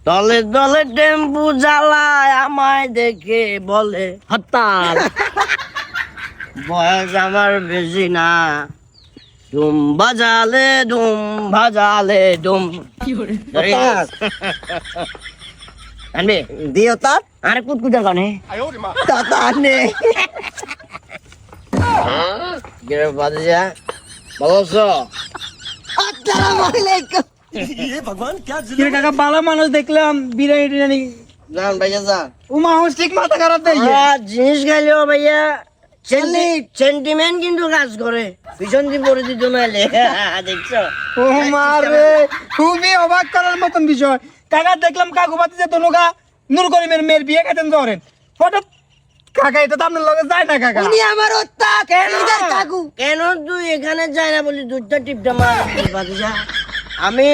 দলে দলে টেম্পু জ্বালায় আমায় দেখে বলে হরতাল। বয়স আমার বেশি না, ডুম বাজালে ডুম ভাজালে ডুম। আনবে দিও তার আরে কুতকুতার কানে দাদা নে গেরে বাজা বলছো। আসসালামু আলাইকুম। কিরে কাকা ভালো মানুষ দেখলাম বিরিয়ানি টিরিয়ানি জান ভাইয়া যান উমা ঠিক মাথা খারাপ দেয় জিনিস খাইলেও ভাইয়া সেন্টিমেন্ট কিন্তু কাজ করে, পিছন দিয়ে পরে দিত নাইলে। দেখছো ও মারে খুবই অবাক করার মতন বিষয়। কাকা দেখলাম কাকু বাতি যে তনুকা নূর করিমের মেয়ের বিয়ে খাইতেন ধরেন হঠাৎ কাকা এটা তো আপনার লগে যায় না কাকা। উনি আমার ওত্তা কেন ইদার কাকু। কেন তুই এখানে যাই না বলি দুধটা টিপটা মার বাজা। আমি